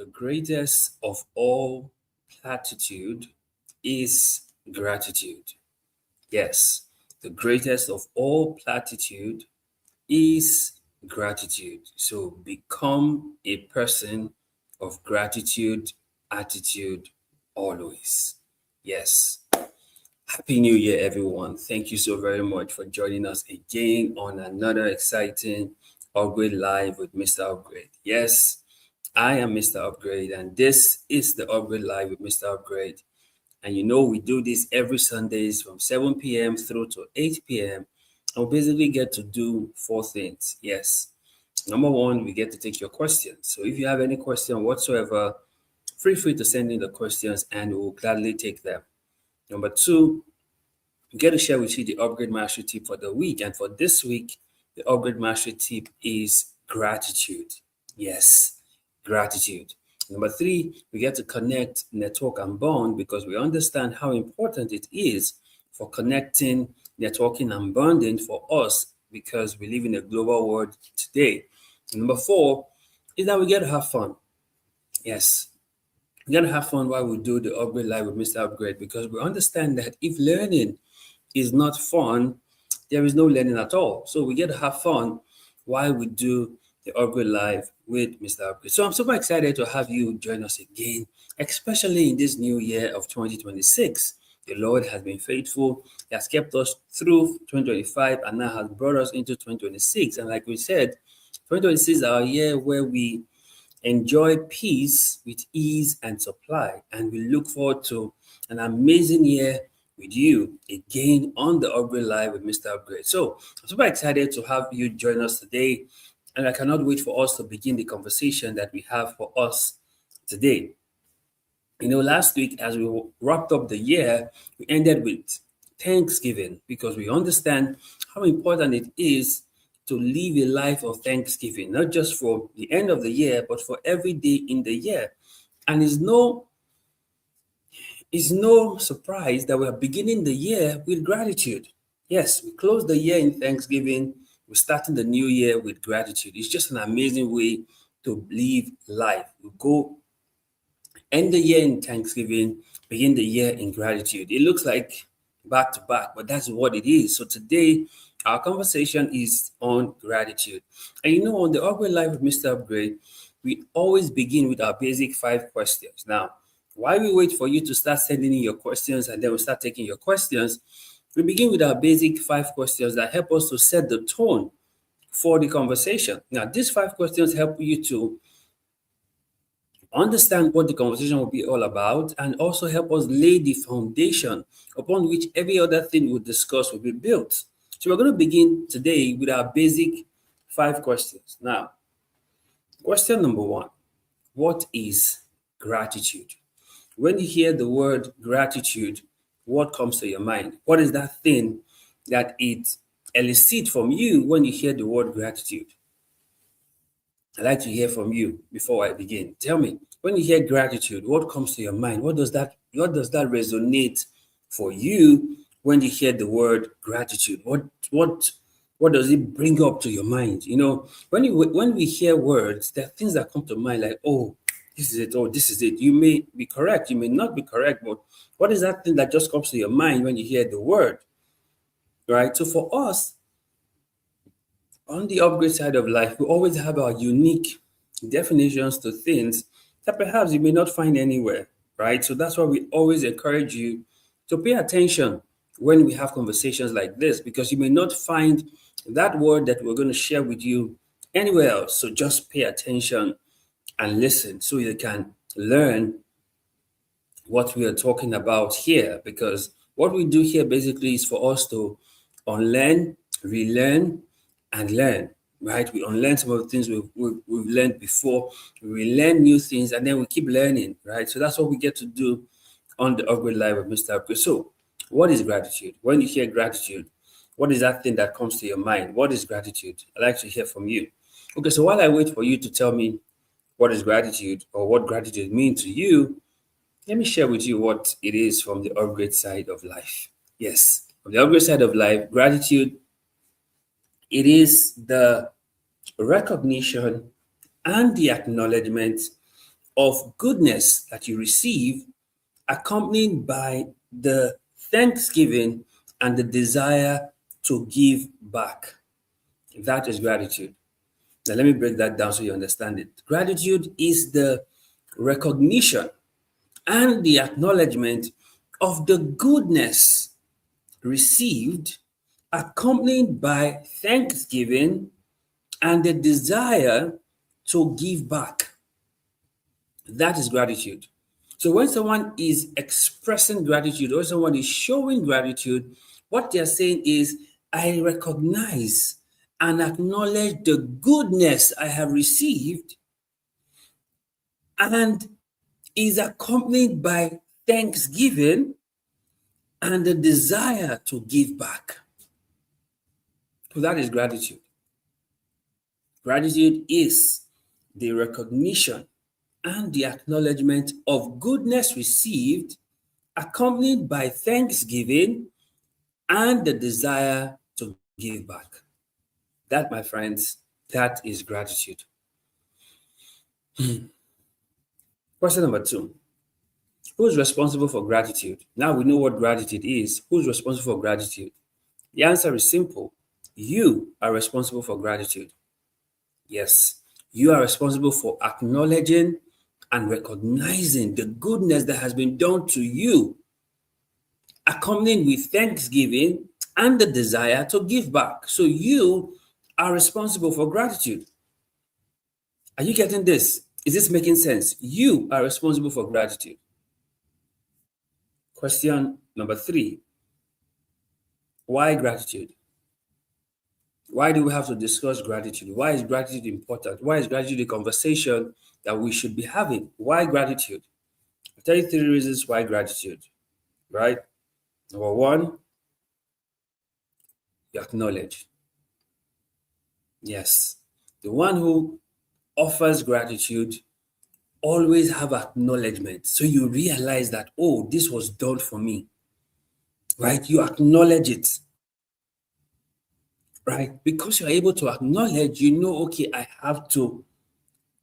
The greatest of all platitude is gratitude. Yes, the greatest of all platitude is gratitude. So become a person of gratitude, attitude always. Yes. Happy New Year, everyone. Thank you so very much for joining us again on another exciting Upgrade Live with Mr. Upgrade. Yes, I am Mr. Upgrade, and this is the Upgrade Live with Mr. Upgrade. And you know, we do this every Sundays from 7 p.m. through to 8 p.m. And we basically get to do four things. Yes. Number one, we get to take your questions. So if you have any question whatsoever, feel free to send in the questions and we'll gladly take them. Number two, we get to share with you the upgrade mastery tip for the week. And for this week, the upgrade mastery tip is gratitude. Yes, gratitude. Number three, we get to connect, network, and bond because we understand how important it is for connecting, networking, and bonding for us because we live in a global world today. And number four is that we get to have fun. Yes, we got to have fun while we do the upgrade live with Mr. Upgrade because we understand that if learning is not fun, there is no learning at all. So we get to have fun while we do the upgrade live with Mr. Upgrade. So I'm super excited to have you join us again, especially in this new year of 2026. The Lord has been faithful. He has kept us through 2025 and now has brought us into 2026. And like we said, 2026 is our year where we enjoy peace with ease and supply. And we look forward to an amazing year with you again on the Upgrade Live with Mr. Upgrade. So I'm super excited to have you join us today. And I cannot wait for us to begin the conversation that we have for us today. You know, last week, as we wrapped up the year, we ended with Thanksgiving because we understand how important it is to live a life of thanksgiving, not just for the end of the year, but for every day in the year. And it's no surprise that we're beginning the year with gratitude. Yes, we close the year in Thanksgiving. We're starting the new year with gratitude. It's just an amazing way to live life. We go end the year in Thanksgiving, begin the year in gratitude. It looks like back to back, but that's what it is. So today, our conversation is on gratitude. And you know, on the Upgrade Life with Mr. Upgrade, we always begin with our basic 5 questions. Now, while we wait for you to start sending in your questions and then we start taking your questions, we begin with our basic 5 questions that help us to set the tone for the conversation. Now, these 5 questions help you to understand what the conversation will be all about and also help us lay the foundation upon which every other thing we'll discuss will be built. So we're going to begin today with our basic 5 questions. Now, question number one, what is gratitude? When you hear the word gratitude, what comes to your mind? What is that thing that it elicits from you when you hear the word gratitude? I'd like to hear from you before I begin. Tell me, when you hear gratitude, what comes to your mind? What does that resonate for you when you hear the word gratitude? What does it bring up to your mind? You know, when we hear words, there are things that come to mind like, oh, this is it, oh, this is it. You may be correct, you may not be correct, but what is that thing that just comes to your mind when you hear the word? Right? So for us, on the upgrade side of life, we always have our unique definitions to things that perhaps you may not find anywhere, right? So that's why we always encourage you to pay attention when we have conversations like this, because you may not find that word that we're going to share with you anywhere else. So just pay attention and listen so you can learn what we are talking about here, because what we do here basically is for us to unlearn, relearn, and learn, right? We unlearn some of the things we've learned before. We learn new things and then we keep learning, right? So that's what we get to do on the Upgrade Live with Mr. Upgrade. So what is gratitude? When you hear gratitude, what is that thing that comes to your mind? What is gratitude? I'd like to hear from you. Okay, so while I wait for you to tell me what is gratitude or what gratitude means to you, let me share with you what it is from the upgrade side of life. Yes, from the upgrade side of life, gratitude, it is the recognition and the acknowledgement of goodness that you receive, accompanied by the thanksgiving and the desire to give back. That is gratitude. Now, let me break that down so you understand it. Gratitude is the recognition and the acknowledgement of the goodness received, accompanied by thanksgiving and the desire to give back. That is gratitude. So when someone is expressing gratitude or someone is showing gratitude, what they're saying is, I recognize and acknowledge the goodness I have received and is accompanied by thanksgiving and the desire to give back. So that is gratitude. Gratitude is the recognition and the acknowledgement of goodness received, accompanied by thanksgiving and the desire to give back. That, my friends, that is gratitude. Question number 2. Who's responsible for gratitude? Now we know what gratitude is. Who's responsible for gratitude? The answer is simple. You are responsible for gratitude. Yes, you are responsible for acknowledging and recognizing the goodness that has been done to you, accompanied with thanksgiving and the desire to give back. So you are responsible for gratitude. Are you getting this? Is this making sense? You are responsible for gratitude. Question number 3. Why gratitude? Why do we have to discuss gratitude? Why is gratitude important? Why is gratitude a conversation that we should be having? Why gratitude? I'll tell you 3 reasons why gratitude, right? Number 1, you acknowledge. Yes, the one who offers gratitude always have acknowledgement. So you realize that, oh, this was done for me, right? You acknowledge it, right? Because you're able to acknowledge, you know, okay, I have to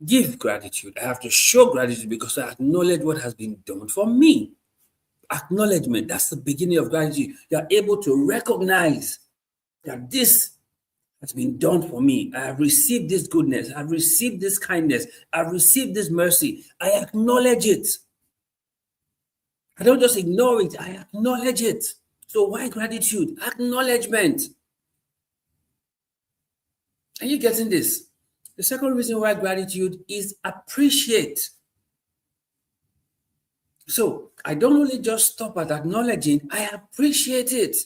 give gratitude. I have to show gratitude because I acknowledge what has been done for me. Acknowledgement, that's the beginning of gratitude. You're able to recognize that this has been done for me. I have received this goodness. I've received this kindness. I've received this mercy. I acknowledge it. I don't just ignore it. I acknowledge it. So why gratitude? Acknowledgement. Are you getting this? The second reason why gratitude is appreciate. So I don't only just stop at acknowledging, I appreciate it.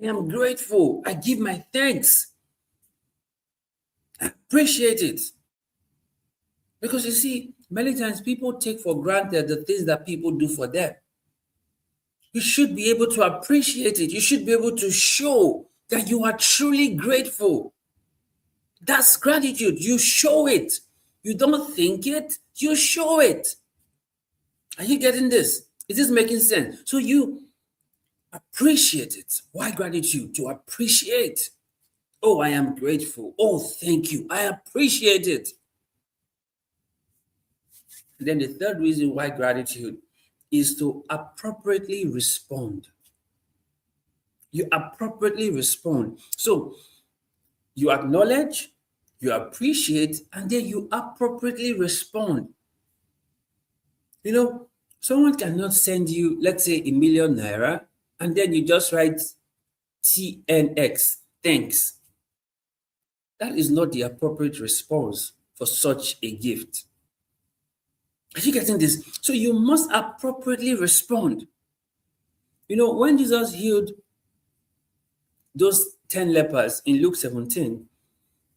I am grateful. I give my thanks. I appreciate it. Because you see, many times people take for granted the things that people do for them. You should be able to appreciate it. You should be able to show that you are truly grateful. That's gratitude. You show it. You don't think it, you show it. Are you getting this? Is this making sense? So you appreciate it. Why gratitude? To appreciate. Oh, I am grateful. Oh, thank you. I appreciate it. And then the third reason why gratitude is to appropriately respond. You appropriately respond. So you acknowledge, you appreciate, and then you appropriately respond. You know, someone cannot send you, let's say, ₦1,000,000, and then you just write TNX, thanks. That is not the appropriate response for such a gift. Are you getting this? So you must appropriately respond. You know, when Jesus healed those 10 lepers in Luke 17,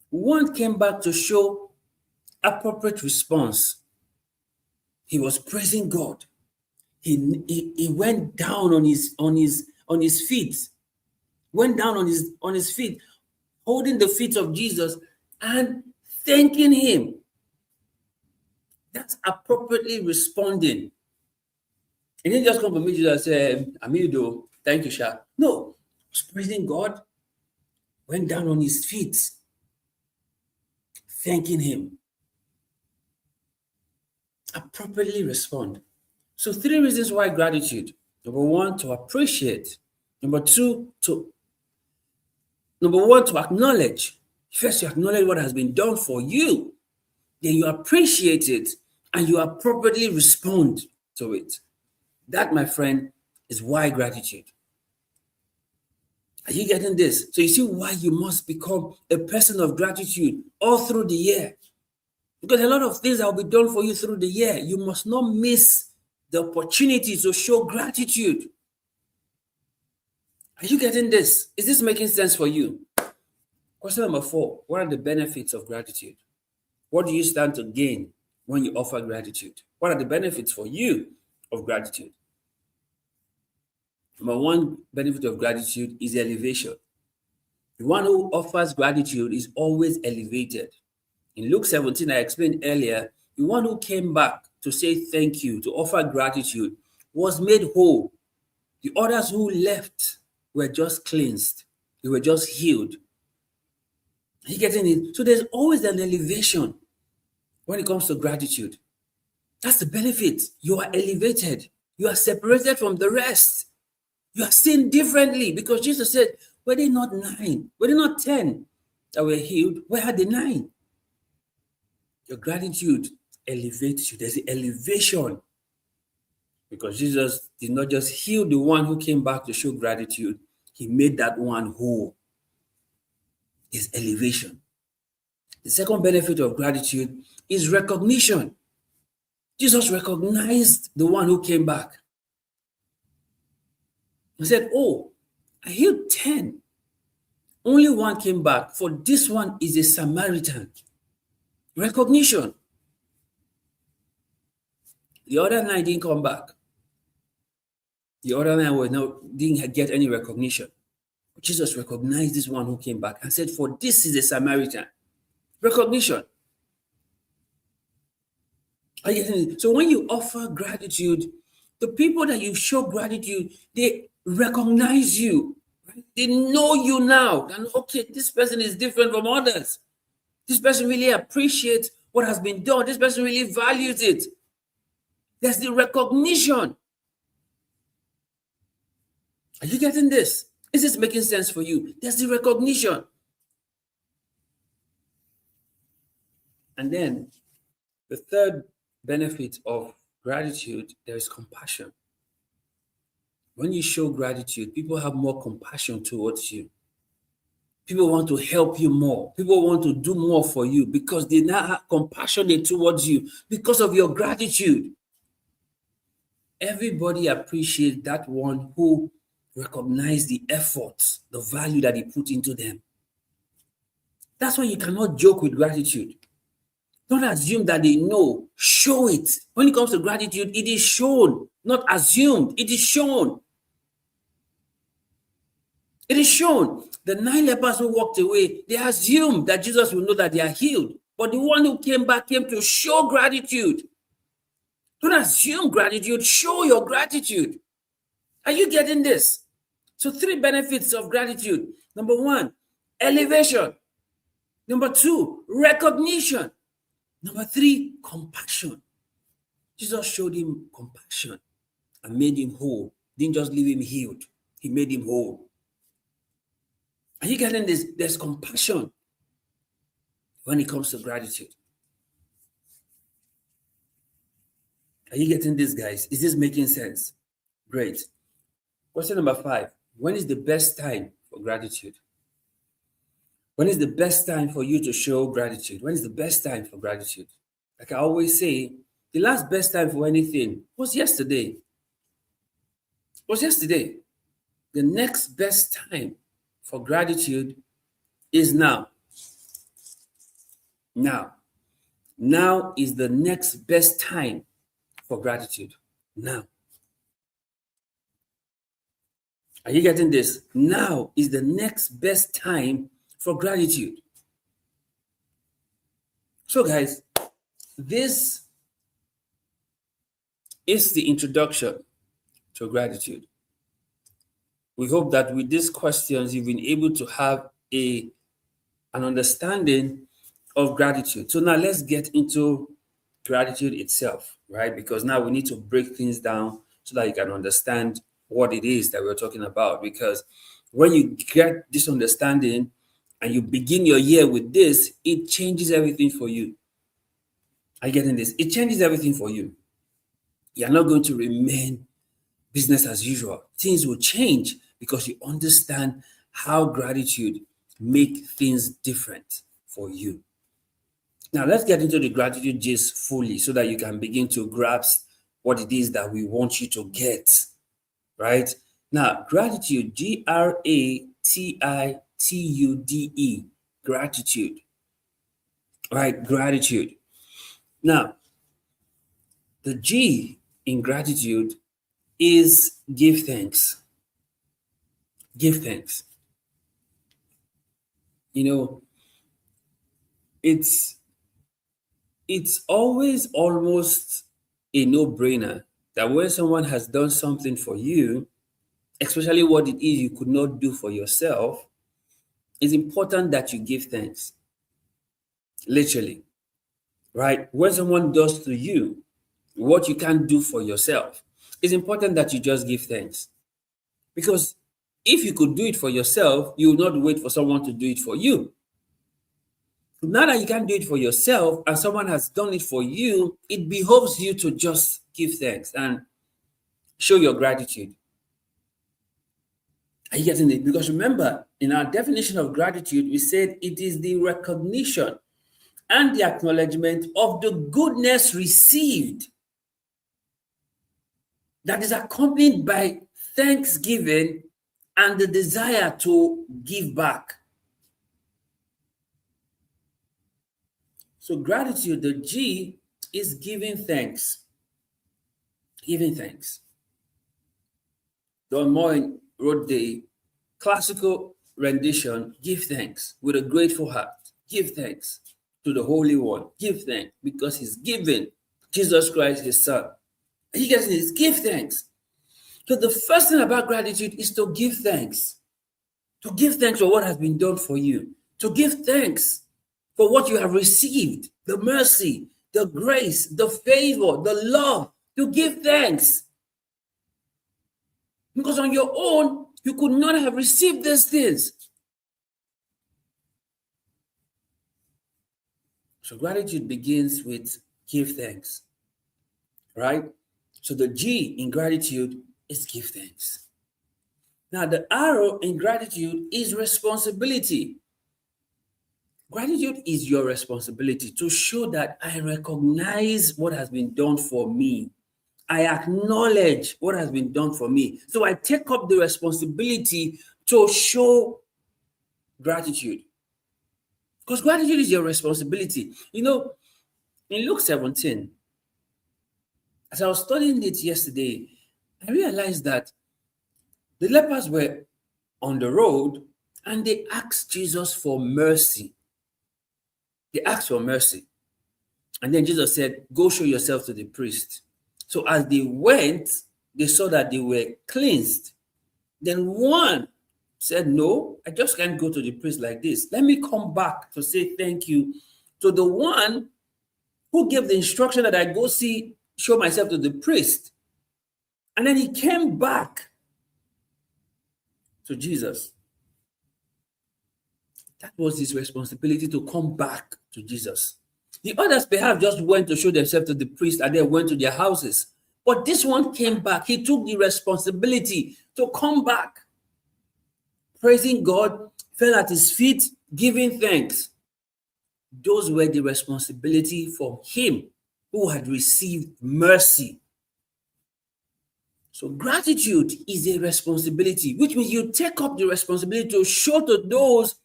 one came back to show appropriate response. He was praising God. He went down on his feet, went down on his feet, holding the feet of Jesus and thanking him. That's appropriately responding. He didn't just come to me Jesus and say, Amido, thank you, Sha. No, he was praising God, went down on his feet, thanking him. appropriately respond. So, three reasons why gratitude. Number one, to appreciate. Number two, to acknowledge. First, you acknowledge what has been done for you. Then you appreciate it and you appropriately respond to it. That, my friend, is why gratitude. Are you getting this? So you see why you must become a person of gratitude all through the year. Because a lot of things that will be done for you through the year, you must not miss the opportunity to show gratitude. Are you getting this? Is this making sense for you? Question number 4. What are the benefits of gratitude? What do you stand to gain when you offer gratitude? What are the benefits for you of gratitude? Number one benefit of gratitude is elevation. The one who offers gratitude is always elevated. In Luke 17, I explained earlier, the one who came back to say thank you, to offer gratitude, was made whole. The others who left were just cleansed. They were just healed. Are you getting it? So there's always an elevation when it comes to gratitude. That's the benefit. You are elevated. You are separated from the rest. You are seen differently because Jesus said, were they not 9? Were they not 10 that were healed? Where are the 9? Your gratitude elevates you. There's an elevation because Jesus did not just heal the one who came back to show gratitude. He made that one whole. Is elevation. The second benefit of gratitude is recognition. Jesus recognized the one who came back. He said, oh, I healed 10. Only one came back, for this one is a Samaritan. Recognition. The other 9 didn't come back. The other 9 didn't get any recognition. Jesus recognized this one who came back and said, for this is a Samaritan. Recognition. Are you getting it? So when you offer gratitude, the people that you show gratitude, they recognize you. Right? They know you now. And okay, this person is different from others. This person really appreciates what has been done. This person really values it. There's the recognition. Are you getting this? Is this making sense for you? There's the recognition. And then the third benefit of gratitude, there is compassion. When you show gratitude, people have more compassion towards you. People want to help you more. People want to do more for you because they now have compassion towards you because of your gratitude. Everybody appreciates that one who recognizes the efforts, the value that he put into them. That's why you cannot joke with gratitude. Don't assume that they know. Show it. When it comes to gratitude, it is shown, not assumed. It is shown. It is shown. The 9 lepers who walked away, they assumed that Jesus will know that they are healed. But the one who came back came to show gratitude. Don't assume gratitude. Show your gratitude. Are you getting this? So 3 benefits of gratitude. Number 1, elevation. Number 2, recognition. Number 3, compassion. Jesus showed him compassion and made him whole. Didn't just leave him healed. He made him whole. Are you getting this? There's compassion when it comes to gratitude. Are you getting this, guys? Is this making sense? Great. Question number 5. When is the best time for gratitude? When is the best time for you to show gratitude? When is the best time for gratitude? Like I always say, the last best time for anything was yesterday. The next best time for gratitude is now. Now is the next best time for gratitude. Now. Are you getting this? Now is the next best time for gratitude. So, guys, this is the introduction to gratitude. We hope that with these questions, you've been able to have an understanding of gratitude. So now let's get into gratitude itself, right? Because now we need to break things down so that you can understand what it is that we're talking about. Because when you get this understanding and you begin your year with this, it changes everything for you. Are you getting this? It changes everything for you. You're not going to remain business as usual. Things will change because you understand how gratitude make things different for you. Now let's get into the gratitude gist fully so that you can begin to grasp what it is that we want you to get, right? Now, gratitude, gratitude, gratitude, right? Gratitude. Now, the G in gratitude is give thanks. Give thanks. You know, it's always almost a no-brainer that when someone has done something for you, especially what it is you could not do for yourself, it's important that you give thanks. Literally, right? When someone does to you what you can't do for yourself, it's important that you just give thanks. Because if you could do it for yourself, you will not wait for someone to do it for you. Now that you can't do it for yourself and someone has done it for you, it behoves you to just give thanks and show your gratitude. Are you getting it? Because remember, in our definition of gratitude, we said it is the recognition and the acknowledgement of the goodness received that is accompanied by thanksgiving and the desire to give back. So gratitude, the G, is giving thanks. Giving thanks. Don Moen wrote the classical rendition, give thanks with a grateful heart. Give thanks to the Holy One. Give thanks because he's given Jesus Christ, his son. He gets this, give thanks. So the first thing about gratitude is to give thanks. To give thanks for what has been done for you. To give thanks for what you have received, the mercy, the grace, the favor, the love. To give thanks. Because on your own, you could not have received these things. So gratitude begins with give thanks, right? So the G in gratitude is give thanks. Now the R in gratitude is responsibility. Gratitude is your responsibility to show that I recognize what has been done for me. I acknowledge what has been done for me. So I take up the responsibility to show gratitude. Because gratitude is your responsibility. You know, in Luke 17, as I was studying it yesterday, I realized that the lepers were on the road and they asked Jesus for mercy. They asked for mercy. And then Jesus said, go show yourself to the priest. So as they went, they saw that they were cleansed. Then one said, no, I just can't go to the priest like this. Let me come back to say thank you to the one who gave the instruction that I go show myself to the priest. And then he came back to Jesus. That was his responsibility, to come back to Jesus. The others perhaps just went to show themselves to the priest and then went to their houses. But this one came back. He took the responsibility to come back. Praising God, fell at his feet, giving thanks. Those were the responsibility for him who had received mercy. So gratitude is a responsibility, which means you take up the responsibility to show to those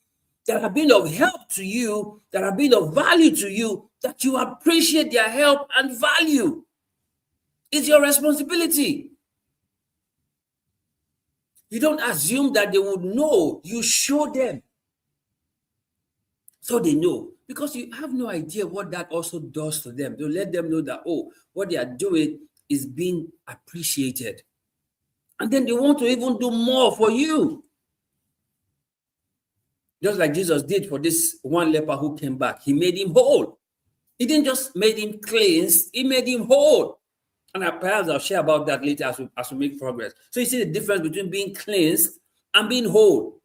that have been of help to you, that have been of value to you, that you appreciate their help and value. It's your responsibility. You don't assume that they would know. You show them so they know. Because you have no idea what that also does to them. To let them know that, oh, what they are doing is being appreciated. And then they want to even do more for you. Just like Jesus did for this one leper who came back. He made him whole. He didn't just make him cleansed, he made him whole. And perhaps I'll share about that later as we make progress. So you see the difference between being cleansed and being whole.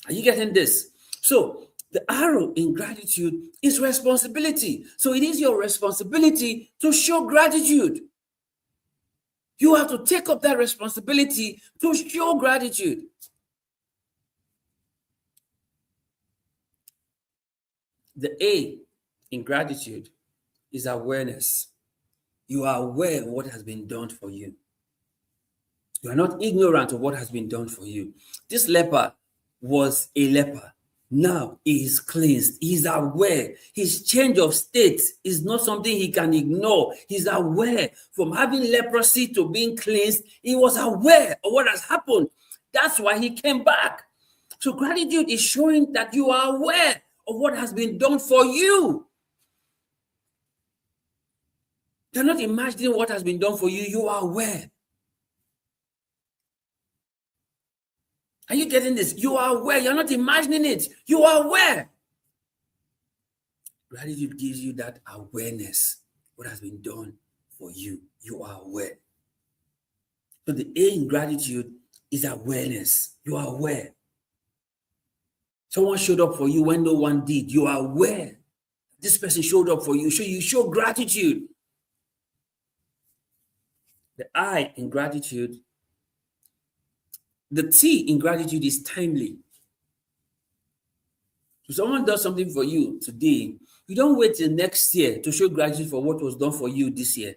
Are you getting this? So the arrow in gratitude is responsibility. So it is your responsibility to show gratitude. You have to take up that responsibility to show gratitude. The A in gratitude is awareness. You are aware of what has been done for you. You are not ignorant of what has been done for you. This leper was a leper. Now he is cleansed. He is aware. His change of state is not something he can ignore. He's aware. From having leprosy to being cleansed, he was aware of what has happened. That's why he came back. So gratitude is showing that you are aware of what has been done for you. You're not imagining what has been done for you. You are aware. Are you getting this? You are aware. You're not imagining it. You are aware. Gratitude gives you that awareness. What has been done for you. You are aware. So the A in gratitude is awareness. You are aware. Someone showed up for you when no one did. You are aware. This person showed up for you. So you show gratitude. The I in gratitude, the T in gratitude is timely. If someone does something for you today, you don't wait till next year to show gratitude for what was done for you this year.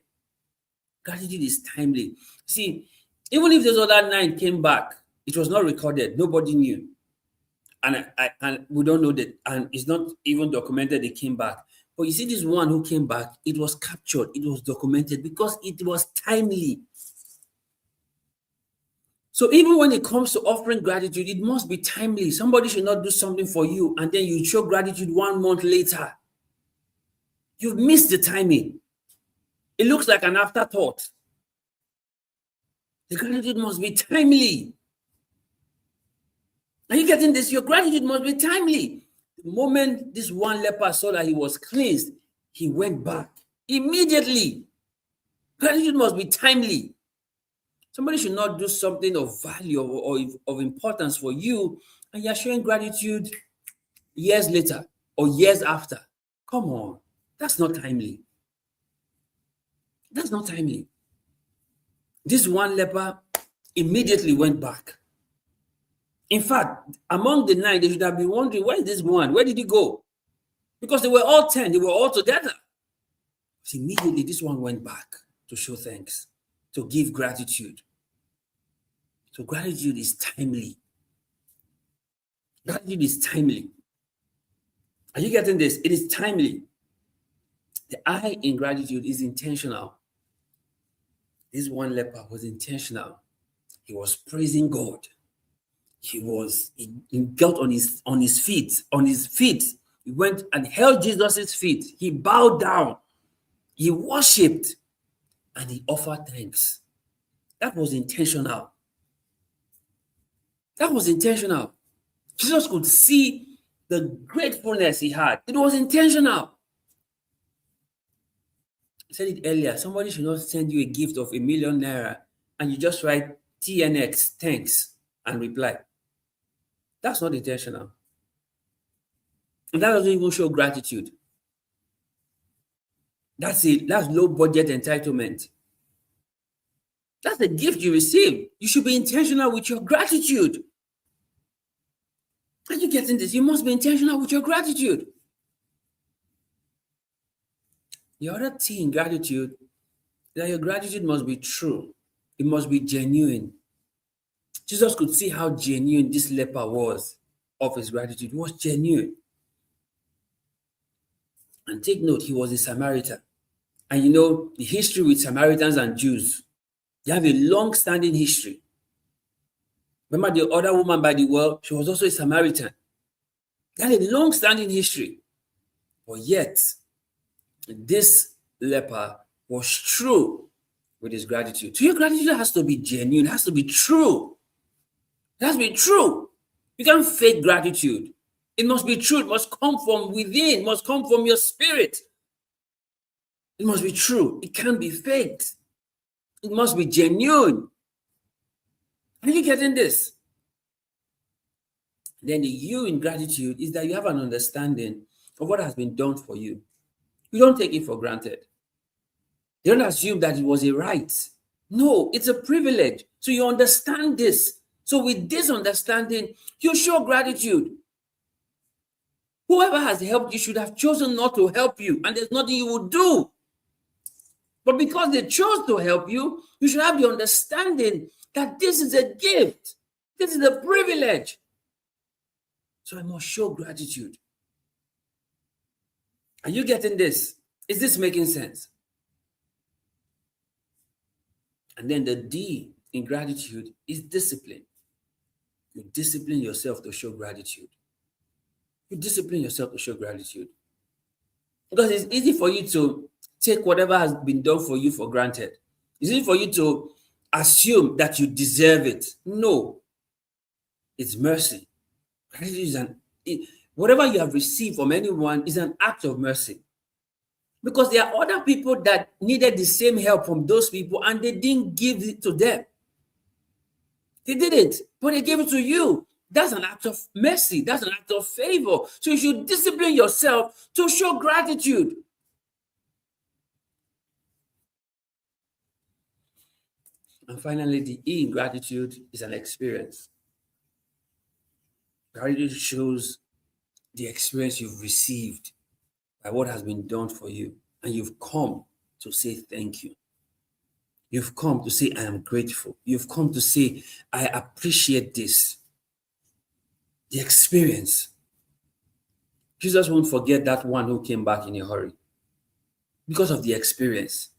Gratitude is timely. See, even if those other 9 came back, it was not recorded. Nobody knew. And we don't know that. And it's not even documented they came back. But you see this one who came back, it was captured. It was documented because it was timely. So even when it comes to offering gratitude, it must be timely. Somebody should not do something for you and then you show gratitude 1 month later. You've missed the timing. It looks like an afterthought. The gratitude must be timely. Are you getting this? Your gratitude must be timely. The moment this one leper saw that he was cleansed, he went back immediately. Gratitude must be timely. Somebody should not do something of value or of importance for you, and you're showing gratitude years later or years after. Come on, that's not timely. That's not timely. This one leper immediately went back. In fact, among the 9, they should have been wondering, where is this one? Where did he go? Because they were all 10, they were all together. So immediately, this one went back to show thanks, to give gratitude. So gratitude is timely. Gratitude is timely. Are you getting this? It is timely. The I in gratitude is intentional. This one leper was intentional. He was praising God. He got on his feet. He went and held Jesus' feet. He bowed down. He worshipped. And he offered thanks. That was intentional. That was intentional. Jesus could see the gratefulness he had. It was intentional. I said it earlier. Somebody should not send you a gift of ₦1 million and you just write TNX, thanks, and reply. That's not intentional. And that doesn't even show gratitude. That's it. That's low budget entitlement. That's the gift you received. You should be intentional with your gratitude. Are you getting this? You must be intentional with your gratitude. The other thing in gratitude is that your gratitude must be true. It must be genuine. Jesus could see how genuine this leper was of his gratitude. It was genuine. And take note, he was a Samaritan. And you know, the history with Samaritans and Jews, they have a long-standing history. Remember the other woman by the well? She was also a Samaritan. They had a long-standing history. But yet, this leper was true with his gratitude. So your gratitude has to be genuine. It has to be true. It has to be true. You can't fake gratitude. It must be true. It must come from within. It must come from your spirit. It must be true. It can't be faked. It must be genuine. Are you getting this? Then the you in gratitude is that you have an understanding of what has been done for you. You don't take it for granted. You don't assume that it was a right. No, it's a privilege. So you understand this. So with this understanding, you show gratitude. Whoever has helped you should have chosen not to help you, and there's nothing you would do. But because they chose to help you, you should have the understanding that this is a gift. This is a privilege. So I must show gratitude. Are you getting this? Is this making sense? And then the D in gratitude is discipline. You discipline yourself to show gratitude. You discipline yourself to show gratitude. Because it's easy for you to take whatever has been done for you for granted. It's easy for you to assume that you deserve it. No. It's mercy. Gratitude is whatever you have received from anyone is an act of mercy. Because there are other people that needed the same help from those people and they didn't give it to them. They didn't, but they gave it to you. That's an act of mercy. That's an act of favor. So you should discipline yourself to show gratitude. And finally, the E in gratitude is an experience. Gratitude shows the experience you've received by what has been done for you. And you've come to say thank you. You've come to say, I am grateful. You've come to say, I appreciate this. The experience. Jesus won't forget that one who came back in a hurry. Because of the experience.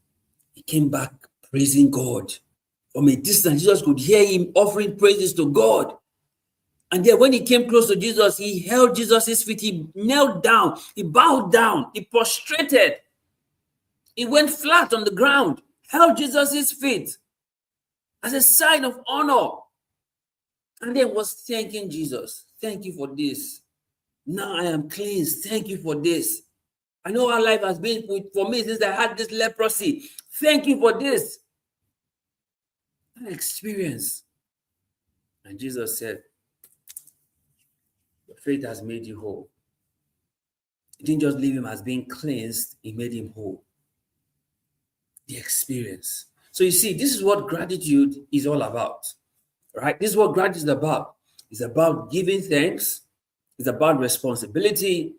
He came back praising God. From a distance, Jesus could hear him offering praises to God. And then when he came close to Jesus, he held Jesus' feet. He knelt down. He bowed down. He prostrated. He went flat on the ground. Held Jesus' feet as a sign of honor. And then was thanking Jesus. Thank you for this. Now I am cleansed. Thank you for this. I know how life has been for me since I had this leprosy. Thank you for this. An experience. And Jesus said, your faith has made you whole. He didn't just leave him as being cleansed, he made him whole. The experience. So you see, this is what gratitude is all about, right? This is what gratitude is about. It's about giving thanks. It's about responsibility.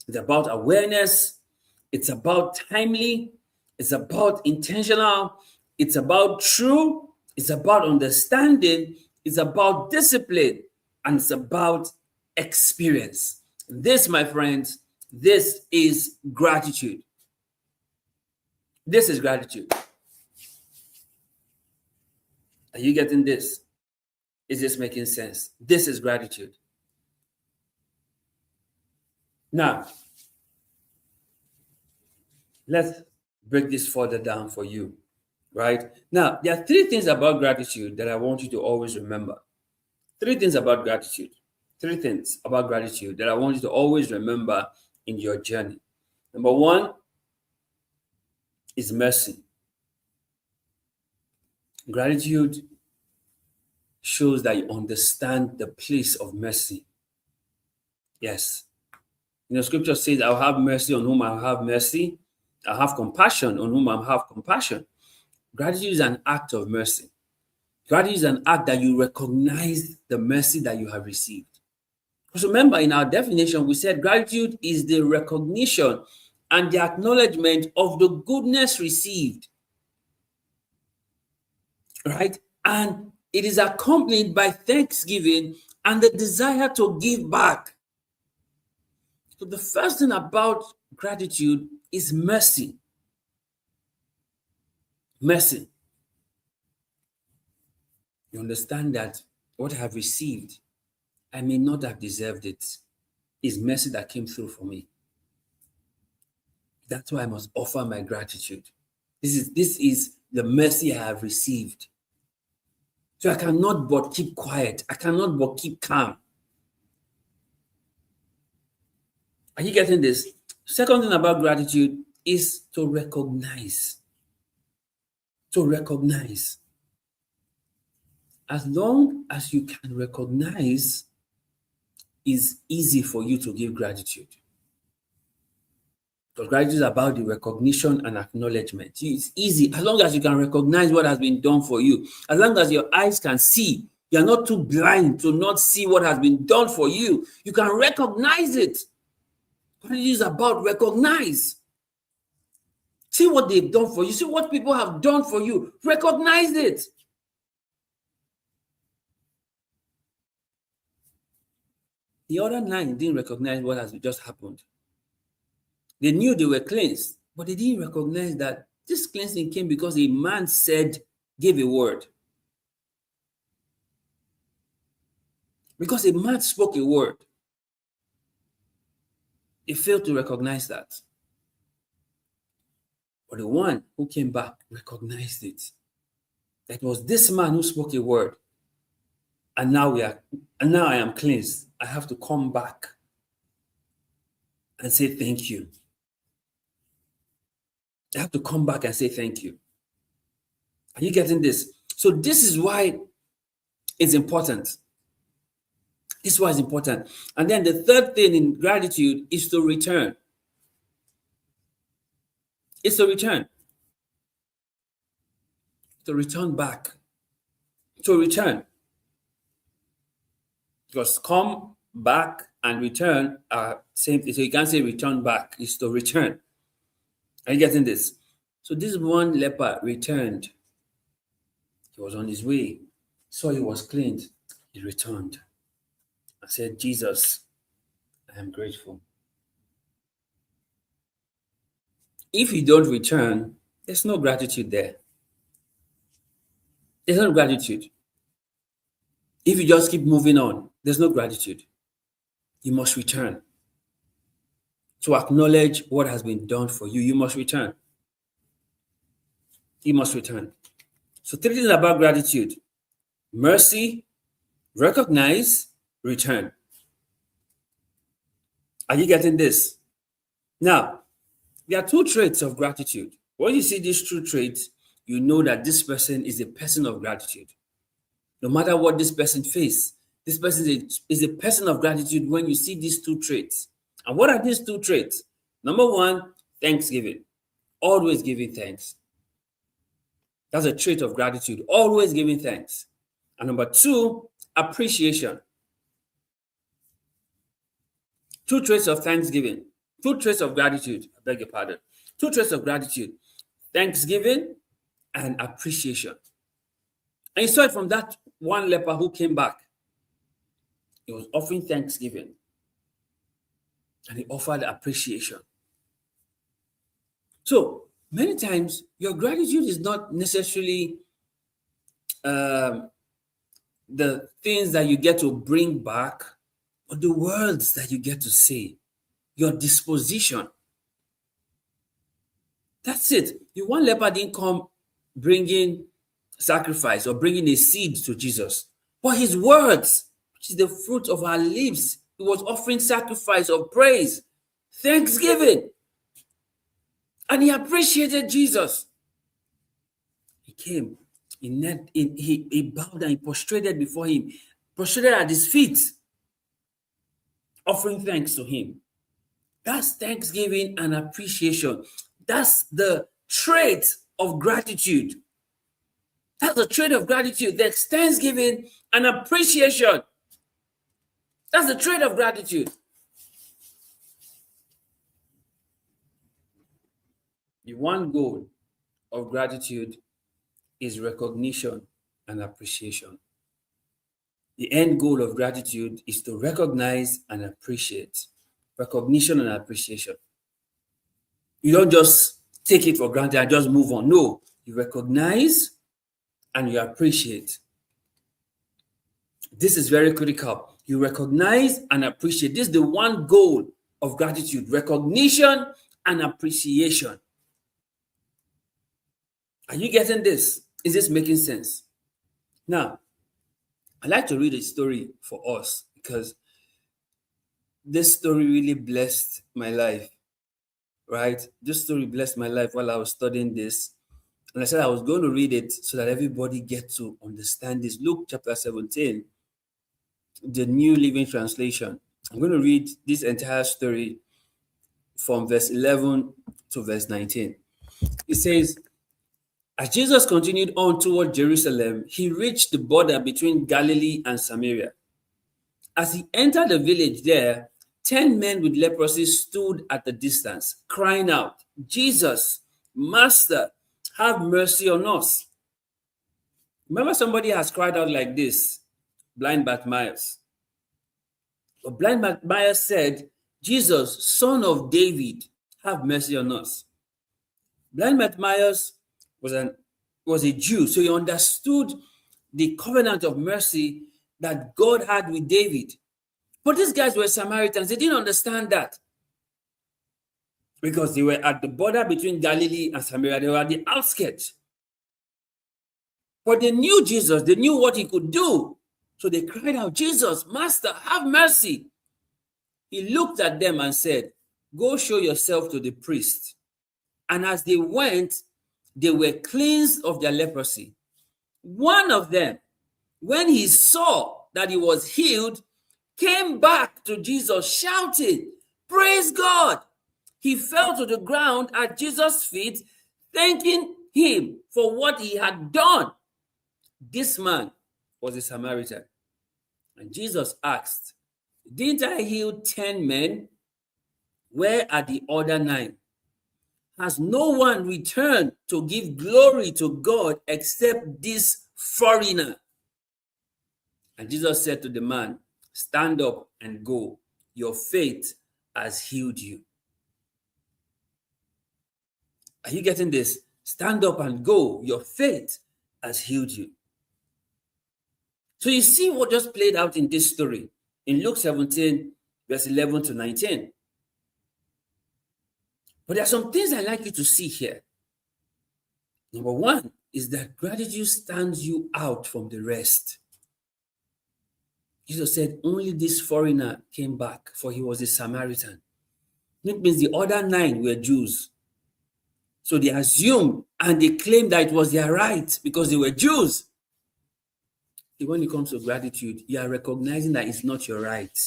It's about awareness. It's about timely. It's about intentional. It's about true. It's about understanding. It's about discipline. And it's about experience. This, my friends, this is gratitude. This is gratitude. Are you getting this? Is this making sense? This is gratitude. Now, let's break this further down for you, right? Now, there are three things about gratitude that I want you to always remember. Three things about gratitude. Three things about gratitude that I want you to always remember in your journey. Number one is mercy. Gratitude shows that you understand the place of mercy. Yes. You know, scripture says, I'll have mercy on whom I'll have mercy. I'll have compassion on whom I'll have compassion. Gratitude is an act of mercy. Gratitude is an act that you recognize the mercy that you have received. Because remember, in our definition, we said gratitude is the recognition and the acknowledgement of the goodness received. Right? And it is accompanied by thanksgiving and the desire to give back. So the first thing about gratitude is mercy. Mercy. You understand that what I have received, I may not have deserved it. It's mercy that came through for me. That's why I must offer my gratitude. This is the mercy I have received. So I cannot but keep quiet. I cannot but keep calm. Are you getting this? Second thing about gratitude is to recognize. To recognize. As long as you can recognize, it's easy for you to give gratitude. Because gratitude is about the recognition and acknowledgement. It's easy as long as you can recognize what has been done for you. As long as your eyes can see, you're not too blind to not see what has been done for you. You can recognize it. Gratitude is about recognize. See what they've done for you. See what people have done for you. Recognize it. The other nine didn't recognize what has just happened. They knew they were cleansed, but they didn't recognize that this cleansing came because a man gave a word. Because a man spoke a word. They failed to recognize that. But the one who came back recognized it. That was this man who spoke a word. And now I am cleansed. I have to come back and say thank you. I have to come back and say thank you. Are you getting this? So this is why it's important. This is why it's important. And then the third thing in gratitude is to return. It's to return. To return back. To return. Because come back and return are same thing. So you can't say return back. It's to return. Are you getting this? So this one leper returned. He was on his way. Saw he was cleaned. He returned. I said, Jesus, I am grateful. If you don't return, there's no gratitude there. There's no gratitude. If you just keep moving on, there's no gratitude. You must return. To acknowledge what has been done for you, you must return. You must return. So three things about gratitude: mercy, recognize, return. Are you getting this? Now, there are two traits of gratitude. When you see these two traits, you know that this person is a person of gratitude. No matter what this person faces, this person is a person of gratitude when you see these two traits. And what are these two traits? Number one, thanksgiving. Always giving thanks. That's a trait of gratitude. Always giving thanks. And number two, appreciation. Two traits of thanksgiving. Two traits of gratitude. I beg your pardon. Two traits of gratitude. Thanksgiving and appreciation. And you saw it from that one leper who came back. He was offering thanksgiving. And he offered appreciation. So, many times, your gratitude is not necessarily the things that you get to bring back, but the words that you get to say, your disposition. That's it. The one leper didn't come bringing sacrifice or bringing a seed to Jesus, but his words, which is the fruit of our lips, he was offering sacrifice of praise, thanksgiving. And he appreciated Jesus. He came, he bowed and he prostrated before him, prostrated at his feet, offering thanks to him. That's thanksgiving and appreciation. That's the trait of gratitude. That's the trait of gratitude. That's thanksgiving and appreciation. That's the trait of gratitude. The one goal of gratitude is recognition and appreciation. The end goal of gratitude is to recognize and appreciate. Recognition and appreciation. You don't just take it for granted and just move on. No, you recognize and you appreciate. This is very critical. You recognize and appreciate. This is the one goal of gratitude: recognition and appreciation. Are you getting this? Is this making sense? Now, I'd like to read a story for us because this story really blessed my life, right? This story blessed my life while I was studying this. And I said I was going to read it so that everybody gets to understand this. Luke chapter 17, the New Living Translation. I'm going to read this entire story from verse 11 to verse 19. It says, as Jesus continued on toward Jerusalem, he reached the border between Galilee and Samaria. As he entered the village there, 10 men with leprosy stood at the distance, crying out, Jesus, Master, have mercy on us. Remember, somebody has cried out like this, blind Bartimaeus. But blind Bartimaeus said, Jesus, Son of David, have mercy on us. Blind Bartimaeus was a Jew, so he understood the covenant of mercy that God had with David. But these guys were Samaritans. They didn't understand that because they were at the border between Galilee and Samaria. They were at the outskirts. But they knew Jesus. They knew what he could do. So they cried out, Jesus, Master, have mercy. He looked at them and said, go show yourself to the priest. And as they went, they were cleansed of their leprosy. One of them, when he saw that he was healed, came back to Jesus shouting, praise God. He fell to the ground at Jesus' feet, thanking him for what he had done. This man was a Samaritan. And Jesus asked, didn't I heal 10 men? Where are the other 9? Has no one returned to give glory to God except this foreigner? And Jesus said to the man, stand up and go. Your faith has healed you. Are you getting this? Stand up and go. Your faith has healed you. So you see what just played out in this story in Luke 17, verse 11 to 19. But there are some things I'd like you to see here. Number one is that gratitude stands you out from the rest. Jesus said, only this foreigner came back, for he was a Samaritan. That means the other 9 were Jews. So they assumed and they claimed that it was their right because they were Jews. When it comes to gratitude, you are recognizing that it's not your right.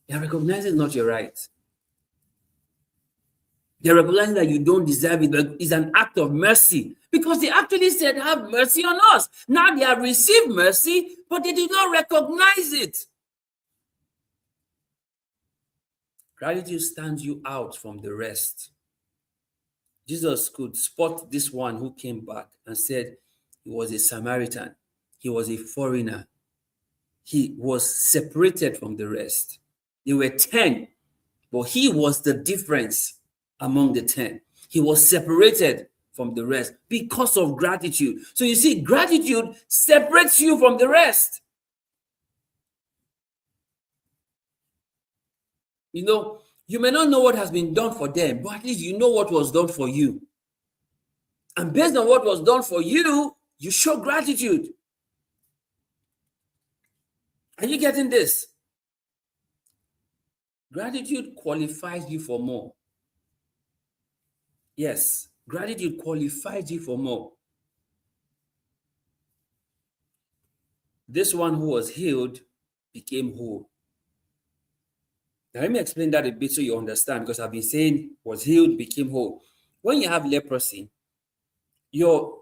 You are recognizing it's not your right. You're recognizing that you don't deserve it, but it's an act of mercy. Because they actually said, have mercy on us. Now they have received mercy, but they did not recognize it. Gratitude stands you out from the rest. Jesus could spot this one who came back and said he was a Samaritan. He was a foreigner. He was separated from the rest. There were 10, but he was the difference among the 10. He was separated from the rest because of gratitude. So you see, gratitude separates you from the rest. You know, you may not know what has been done for them, but at least you know what was done for you. And based on what was done for you, you show gratitude. Are you getting this? Gratitude qualifies you for more. Yes, gratitude qualifies you for more. This one who was healed became whole. Now, let me explain that a bit so you understand, because I've been saying was healed, became whole. When you have leprosy, your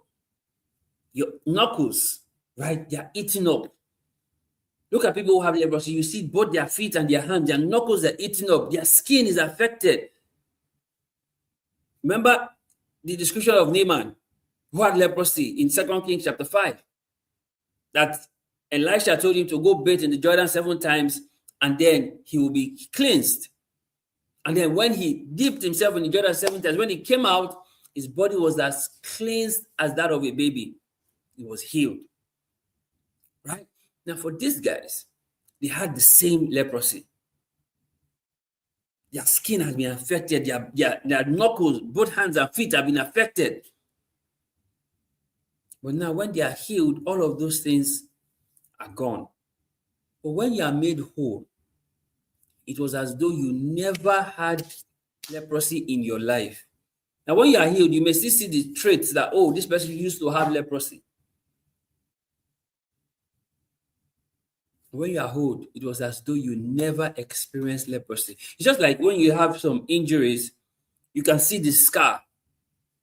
knuckles, right, they're eaten up. Look at people who have leprosy. You see both their feet and their hands, their knuckles are eaten up. Their skin is affected. Remember the description of Naaman, who had leprosy in 2 Kings chapter 5, that Elisha told him to go bathe in the Jordan 7 times, and then he will be cleansed. And then when he dipped himself in the Jordan 7 times, when he came out, his body was as cleansed as that of a baby. He was healed. Right? Now for these guys, they had the same leprosy. Their skin has been affected. Their knuckles, both hands and feet have been affected. But now when they are healed, all of those things are gone. But when you are made whole, It was as though you never had leprosy in your life. Now, when you are healed, you may still see the traits that, oh, this person used to have leprosy. When you are healed, it was as though you never experienced leprosy. It's just like when you have some injuries, you can see the scar,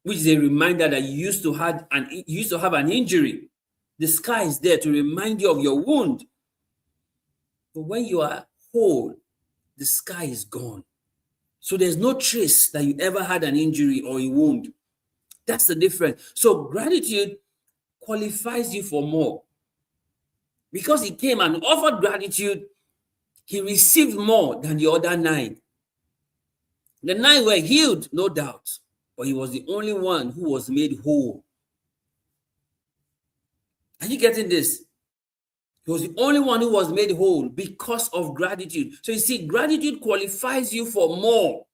which is a reminder that you used to have an injury. The scar is there to remind you of your wound. But when you are whole, the scar is gone. So there's no trace that you ever had an injury or a wound. That's the difference. So gratitude qualifies you for more. Because he came and offered gratitude, he received more than the other 9. The 9 were healed, no doubt, but he was the only one who was made whole. Are you getting this? He was the only one who was made whole because of gratitude. So you see, gratitude qualifies you for more.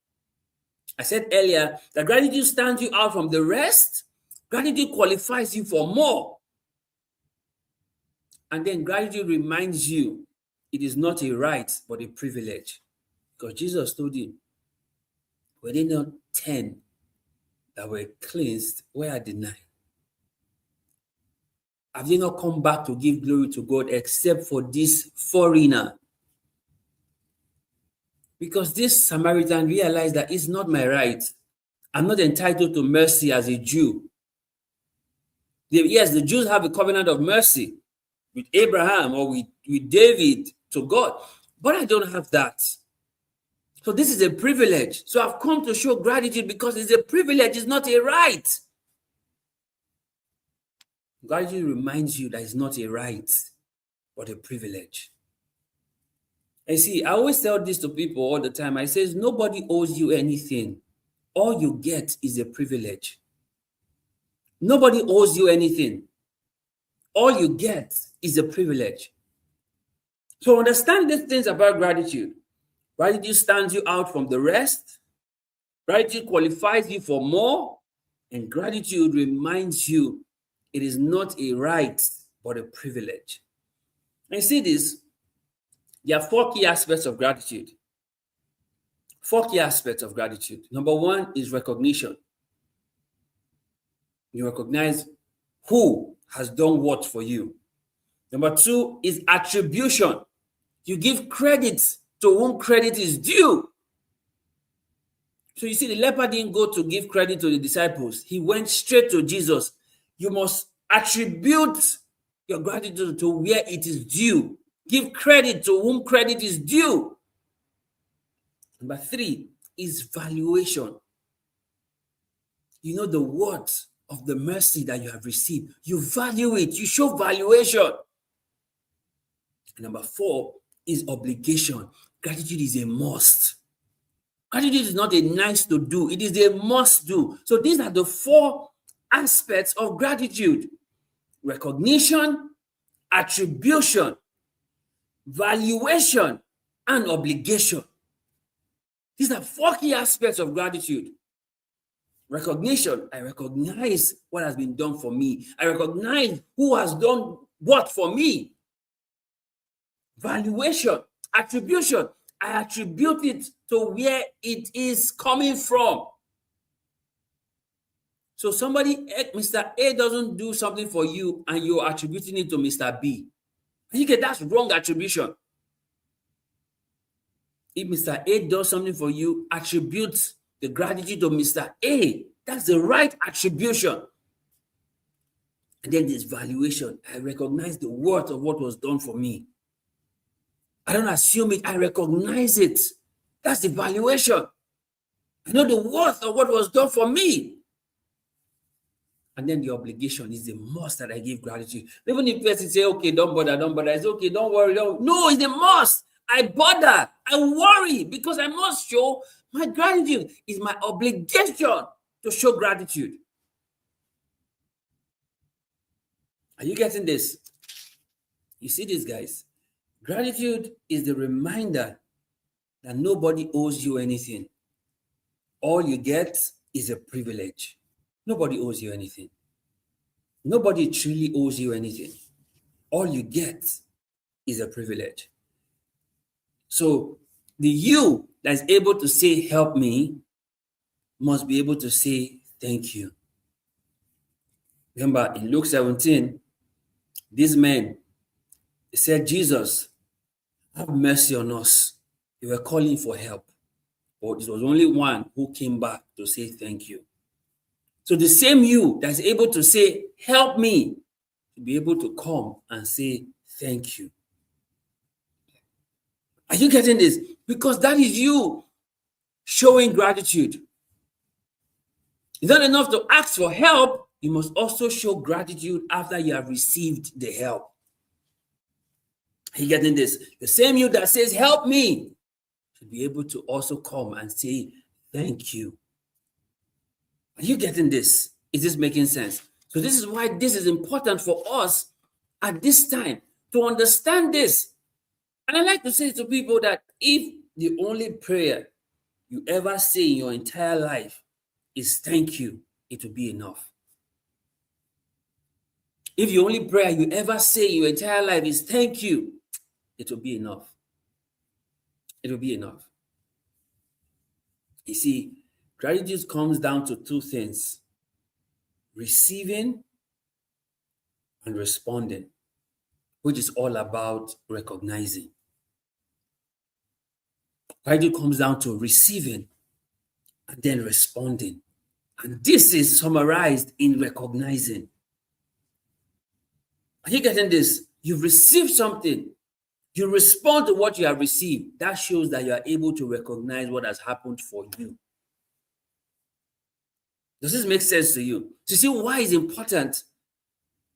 I said earlier that gratitude stands you out from the rest. Gratitude qualifies you for more. And then gratitude reminds you it is not a right, but a privilege. Because Jesus told him, were they not 10 that were cleansed? Where are the 9? Have they not come back to give glory to God except for this foreigner? Because this Samaritan realized that it's not my right. I'm not entitled to mercy as a Jew. Yes, the Jews have a covenant of mercy with Abraham or with David to God, but I don't have that. So this is a privilege. So I've come to show gratitude because it's a privilege, it's not a right. Gratitude reminds you that it's not a right, but a privilege. And see, I always tell this to people all the time. I say, nobody owes you anything. All you get is a privilege. Nobody owes you anything. All you get is a privilege. So understand these things about gratitude. Gratitude stands you out from the rest. Gratitude qualifies you for more. And gratitude reminds you it is not a right, but a privilege. And you see this? There are 4 key aspects of gratitude. 4 key aspects of gratitude. Number 1 is recognition. You recognize who has done what for you. Number 2 is attribution. You give credit to whom credit is due. So you see, the leper didn't go to give credit to the disciples. He went straight to Jesus. You must attribute your gratitude to where it is due. Give credit to whom credit is due. Number 3 is valuation. You know the worth of the mercy that you have received. You value it. You show valuation. And number 4 is obligation. Gratitude is a must. Gratitude is not a nice to do. It is a must do. So these are the 4 aspects of gratitude: recognition, attribution, valuation, and obligation. These are 4 key aspects of gratitude. Recognition, I recognize what has been done for me. I recognize who has done what for me. Valuation, attribution, I attribute it to where it is coming from. So Mr. A doesn't do something for you and you're attributing it to Mr. B. I think that's wrong attribution. If Mr. A does something for you, attribute the gratitude to Mr. A. That's the right attribution. And then there's valuation. I recognize the worth of what was done for me. I don't assume it, I recognize it. That's the valuation. I know the worth of what was done for me. And then the obligation is the must that I give gratitude. Even if person say, okay, don't bother, it's okay, don't worry, No, it's a must. I bother, I worry, because I must show my gratitude. Is my obligation to show gratitude. Are you getting this? You see this, guys? Gratitude is the reminder that nobody owes you anything. All you get is a privilege. Nobody owes you anything. Nobody truly owes you anything. All you get is a privilege. So the you that is able to say, help me, must be able to say, thank you. Remember, in Luke 17, these men said, Jesus, have mercy on us. They were calling for help. But it was only one who came back to say thank you. So the same you that's able to say, help me, to be able to come and say thank you. Are you getting this? Because that is you showing gratitude. It's not enough to ask for help. You must also show gratitude after you have received the help. Are you getting this? The same you that says, help me, should be able to also come and say, thank you. Are you getting this? Is this making sense? So this is why this is important for us at this time to understand this. And I like to say to people that if the only prayer you ever say in your entire life is thank you, it will be enough. If the only prayer you ever say in your entire life is thank you, it will be enough. It will be enough. You see, gratitude comes down to two things: receiving and responding, which is all about recognizing. Gratitude comes down to receiving and then responding. And this is summarized in recognizing. Are you getting this? You've received something. You respond to what you have received. That shows that you are able to recognize what has happened for you. Does this make sense to you? To see why it's important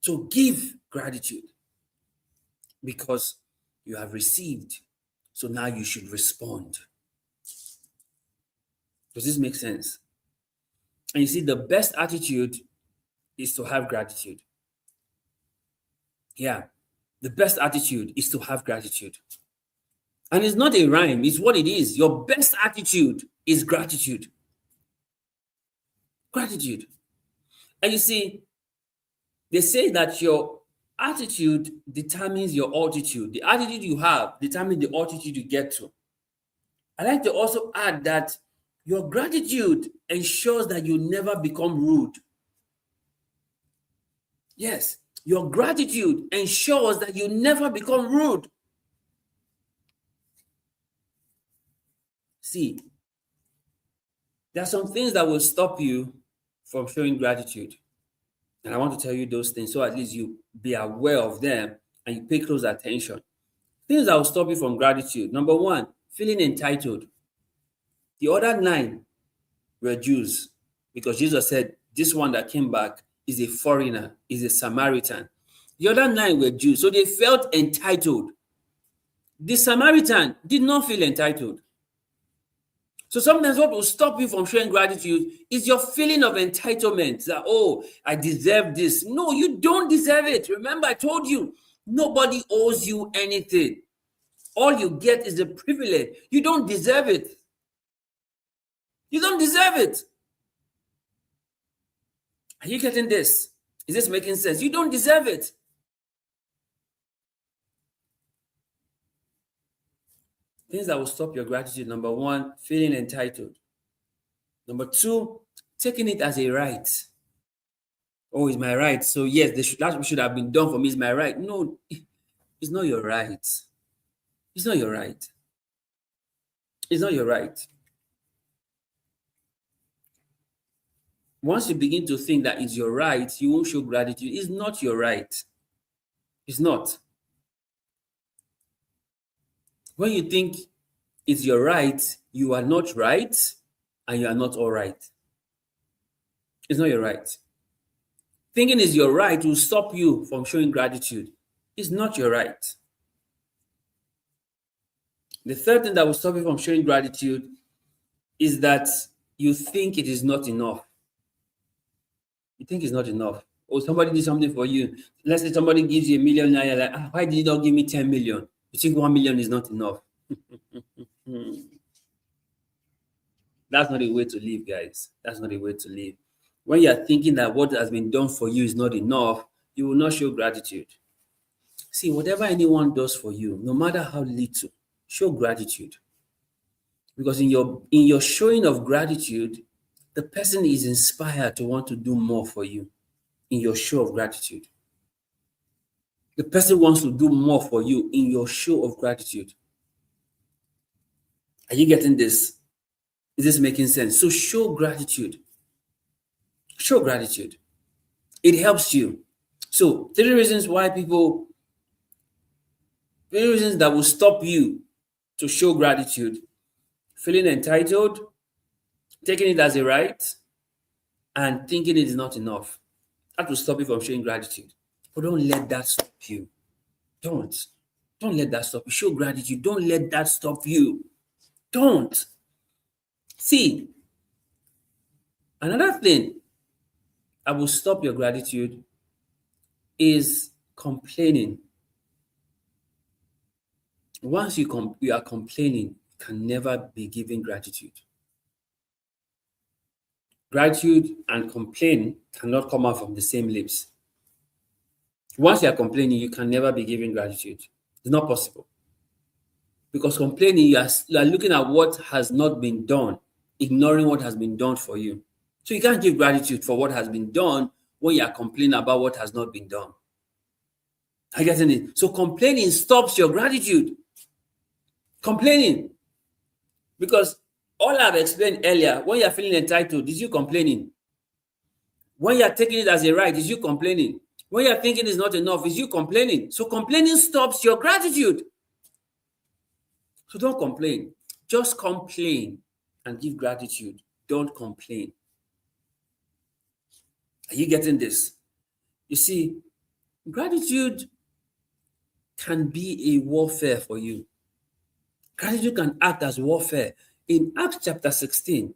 to give gratitude? Because you have received. So now you should respond. Does this make sense? And you see, the best attitude is to have gratitude. Yeah, the best attitude is to have gratitude. And it's not a rhyme, it's what it is. Your best attitude is gratitude. Gratitude. And you see, they say that your attitude determines your altitude. The attitude you have determines the altitude you get to. I like to also add that your gratitude ensures that you never become rude. Yes, your gratitude ensures that you never become rude. See, there are some things that will stop you from showing gratitude. And I want to tell you those things so at least you be aware of them and you pay close attention. Things that will stop you from gratitude. Number one, feeling entitled. The other 9 were Jews because Jesus said, this one that came back is a foreigner, is a Samaritan. The other 9 were Jews, so they felt entitled. The Samaritan did not feel entitled. So sometimes what will stop you from showing gratitude is your feeling of entitlement that, oh, I deserve this. No, you don't deserve it. Remember, I told you, nobody owes you anything. All you get is the privilege. You don't deserve it. You don't deserve it. Are you getting this? Is this making sense? You don't deserve it. Things that will stop your gratitude. Number one, feeling entitled. Number two, taking it as a right. Oh, it's my right. So yes, that should have been done for me. It's my right. No, it's not your right. It's not your right. It's not your right. Once you begin to think that it's your right, you won't show gratitude. It's not your right. It's not. When you think it's your right, you are not right and you are not all right. It's not your right. Thinking is your right will stop you from showing gratitude. It's not your right. The third thing that will stop you from showing gratitude is that you think it is not enough. You think it's not enough. Or somebody did something for you. Let's say somebody gives you $1 million. You're like, why did you not give me 10 million? You think 1 million is not enough. That's not a way to live, guys. That's not a way to live. When you are thinking that what has been done for you is not enough, you will not show gratitude. See, whatever anyone does for you, no matter how little, show gratitude. Because in your showing of gratitude, the person is inspired to want to do more for you in your show of gratitude. The person wants to do more for you in your show of gratitude. Are you getting this? Is this making sense? So show gratitude. Show gratitude. It helps you. So three reasons that will stop you to show gratitude: feeling entitled, taking it as a right, and thinking it is not enough. That will stop you from showing gratitude. But don't let that stop you. Don't. Don't let that stop you. Show gratitude. Don't let that stop you. Don't. See, another thing that will stop your gratitude is complaining. Once you are complaining, you can never be given gratitude. Gratitude and complaint cannot come out from the same lips. Once you are complaining, you can never be given gratitude. It's not possible. Because complaining, you are looking at what has not been done, ignoring what has been done for you. So you can't give gratitude for what has been done when you are complaining about what has not been done. Are you getting it? So complaining stops your gratitude. Complaining. Because all I've explained earlier, when you're feeling entitled, is you complaining. When you're taking it as a right, is you complaining. When you're thinking it's not enough, is you complaining. So complaining stops your gratitude. So don't complain. Just complain and give gratitude. Don't complain. Are you getting this? You see, gratitude can be a warfare for you. Gratitude can act as warfare. In Acts chapter 16,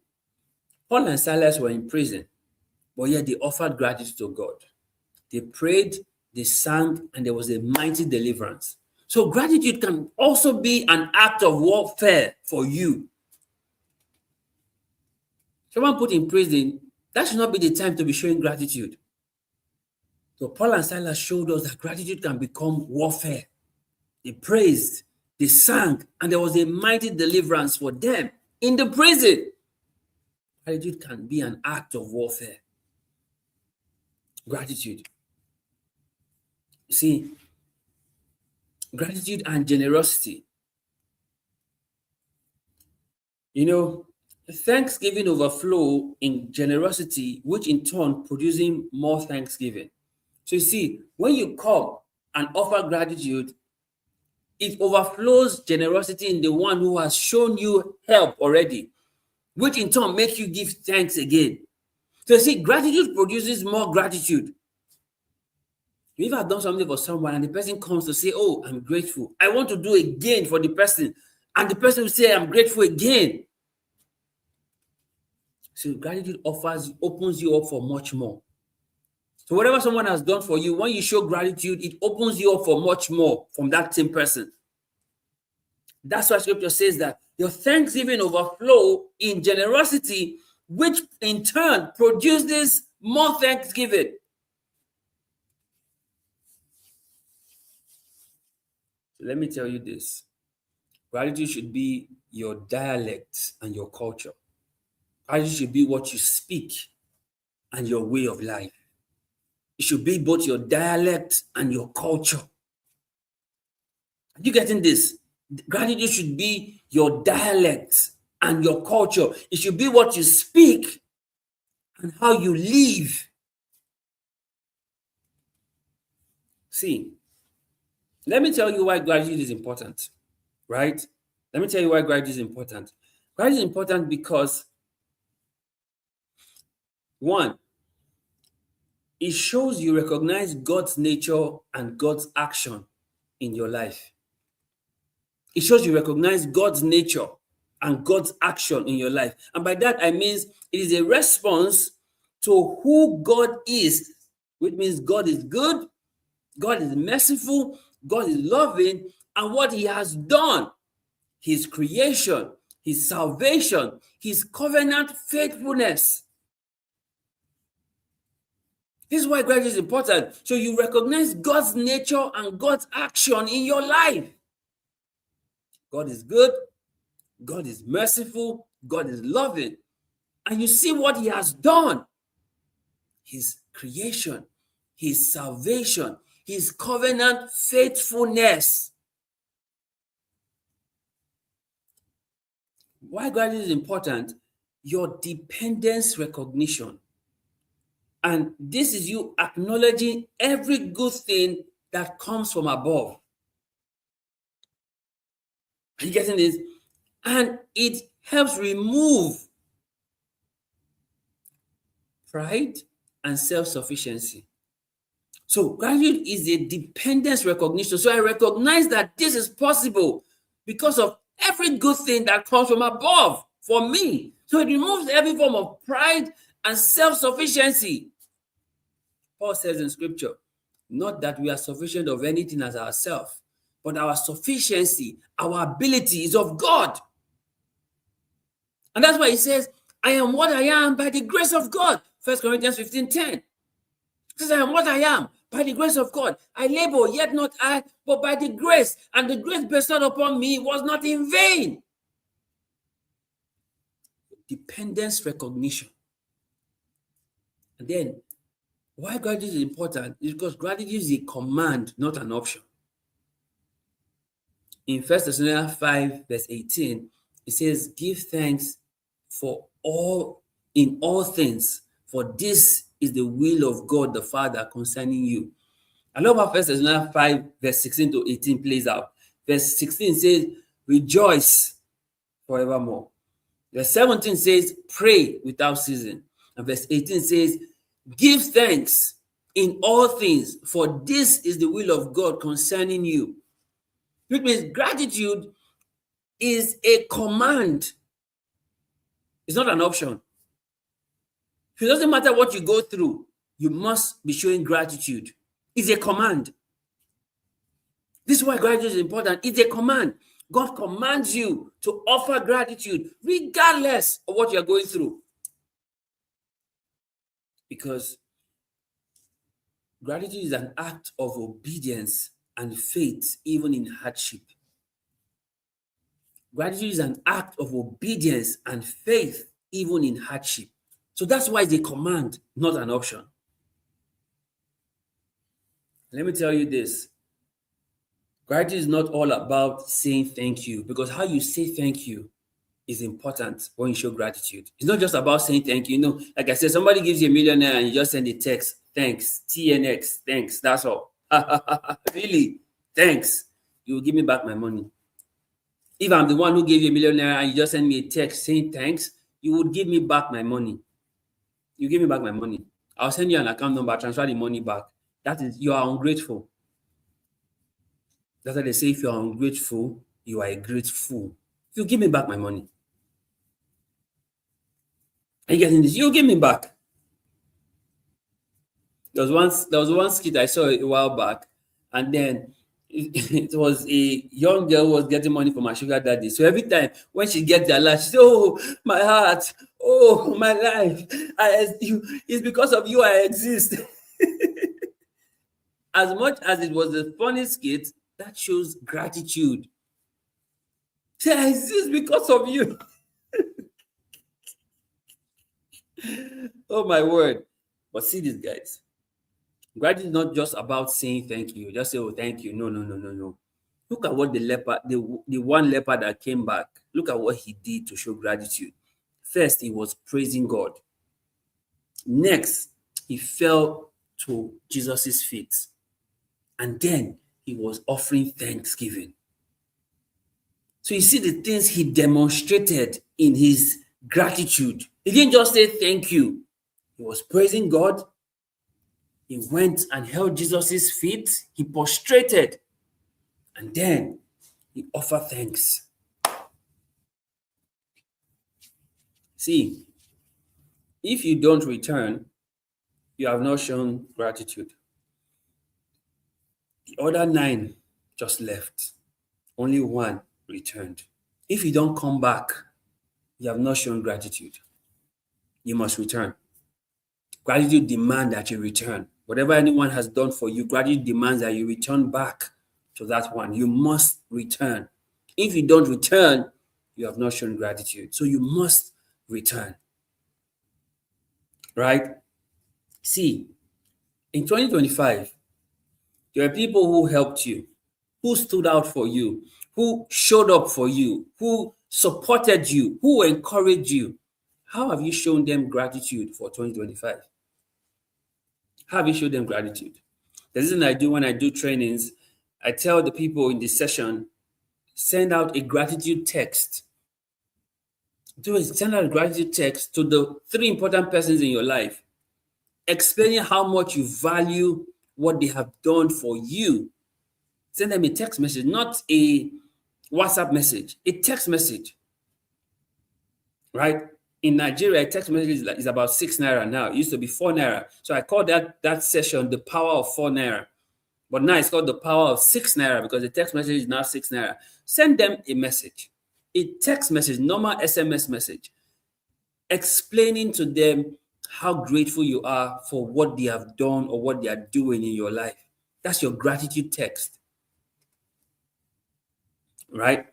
Paul and Silas were in prison, but yet they offered gratitude to God. They prayed, they sang, and there was a mighty deliverance. So gratitude can also be an act of warfare for you. Someone put in prison, that should not be the time to be showing gratitude. So Paul and Silas showed us that gratitude can become warfare. They praised, they sang, and there was a mighty deliverance for them in the prison. Gratitude can be an act of warfare. Gratitude. You see, gratitude and generosity. You know, thanksgiving overflow in generosity, which in turn producing more thanksgiving. So you see, when you come and offer gratitude, it overflows generosity in the one who has shown you help already, which in turn makes you give thanks again. So you see, gratitude produces more gratitude. If I've done something for someone and the person comes to say, "Oh, I'm grateful," I want to do again for the person, and the person will say, "I'm grateful again." So gratitude opens you up for much more. So whatever someone has done for you, when you show gratitude, it opens you up for much more from that same person. That's why scripture says that your thanksgiving overflow in generosity, which in turn produces more thanksgiving. So let me tell you this. Gratitude should be your dialect and your culture. Gratitude should be what you speak and your way of life. It should be both your dialect and your culture. Are you getting this? Gratitude should be your dialect and your culture. It should be what you speak and how you live. See, let me tell you why gratitude is important, right? Let me tell you why gratitude is important. Gratitude is important because, one, it shows you recognize God's nature and God's action in your life. It shows you recognize God's nature and God's action in your life. And by that, I mean it is a response to who God is, which means God is good, God is merciful, God is loving, and what he has done, his creation, his salvation, his covenant faithfulness. This is why gratitude is important. So you recognize God's nature and God's action in your life. God is good. God is merciful, God is loving. And you see what he has done. His creation, his salvation, his covenant faithfulness. Why gratitude is important? Your dependence recognition. And this is you acknowledging every good thing that comes from above. Are you getting this? And it helps remove pride and self-sufficiency. So gratitude is a dependence recognition. So I recognize that this is possible because of every good thing that comes from above for me. So it removes every form of pride and self-sufficiency. Paul says in scripture, not that we are sufficient of anything as ourselves, but our sufficiency, our ability is of God. And that's why he says, I am what I am by the grace of God. 1 Corinthians 15:10. He says, I am what I am by the grace of God. I labor, yet not I, but by the grace. And the grace bestowed upon me was not in vain. Dependence recognition. And then, why gratitude is important is because gratitude is a command, not an option. In 1 Thessalonians 5, verse 18, it says, give thanks in all things, for this is the will of God the Father concerning you. I love how 1 Thessalonians 5, verse 16 to 18 plays out. Verse 16 says, rejoice forevermore. Verse 17 says, pray without ceasing. And verse 18 says, give thanks in all things, for this is the will of God concerning you. Which means gratitude is a command. It's not an option. It doesn't matter what you go through, you must be showing gratitude. It's a command. This is why gratitude is important. It's a command. God commands you to offer gratitude regardless of what you're going through. Because gratitude is an act of obedience and faith, even in hardship. Gratitude is an act of obedience and faith, even in hardship. So that's why it's a command, not an option. Let me tell you this. Gratitude is not all about saying thank you, because how you say thank you is important when you show gratitude. It's not just about saying thank you. You know, like I said, somebody gives you a millionaire and you just send a text, thanks, TNX, thanks, that's all. Really, thanks. You will give me back my money. If I'm the one who gave you a millionaire and you just send me a text saying thanks, you would give me back my money. You give me back my money. I'll send you an account number, transfer the money back. That is, you are ungrateful. That's why they say if you are ungrateful, you are a grateful. You give me back my money. Are you getting this? You give me back. There was one skit I saw a while back, and then it was a young girl who was getting money from her sugar daddy. So every time when she gets the alert, she says, "Oh, my heart, oh, my life, it's because of you I exist." As much as it was a funny skit, that shows gratitude. Say, I exist because of you. Oh my word. But see these guys. Gratitude is not just about saying thank you. Just say, oh, thank you. No. Look at what the one leper that came back, look at what he did to show gratitude. First, he was praising God. Next, he fell to Jesus' feet. And then he was offering thanksgiving. So you see the things he demonstrated in his gratitude. He didn't just say thank you. He was praising God. He went and held Jesus' feet. He prostrated. And then he offered thanks. See, if you don't return, you have not shown gratitude. The other 9 just left. Only 1 returned. If you don't come back, you have not shown gratitude. You must return. Gratitude demands that you return. Whatever anyone has done for you, gratitude demands that you return back to that one. You must return. If you don't return, you have not shown gratitude. So you must return, right? See, in 2025, there are people who helped you, who stood out for you, who showed up for you, who supported you, who encouraged you. How have you shown them gratitude for 2025? How have you shown them gratitude? The reason I do when I do trainings, I tell the people in this session, send out a gratitude text. Send out a gratitude text to the three important persons in your life, explaining how much you value what they have done for you. Send them a text message, not a WhatsApp message, a text message, right? In Nigeria, a text message is about 6 naira now. It used to be 4 naira. So I call that session the power of 4 naira. But now it's called the power of 6 naira because the text message is now 6 naira. Send them a message, a text message, normal SMS message, explaining to them how grateful you are for what they have done or what they are doing in your life. That's your gratitude text, right?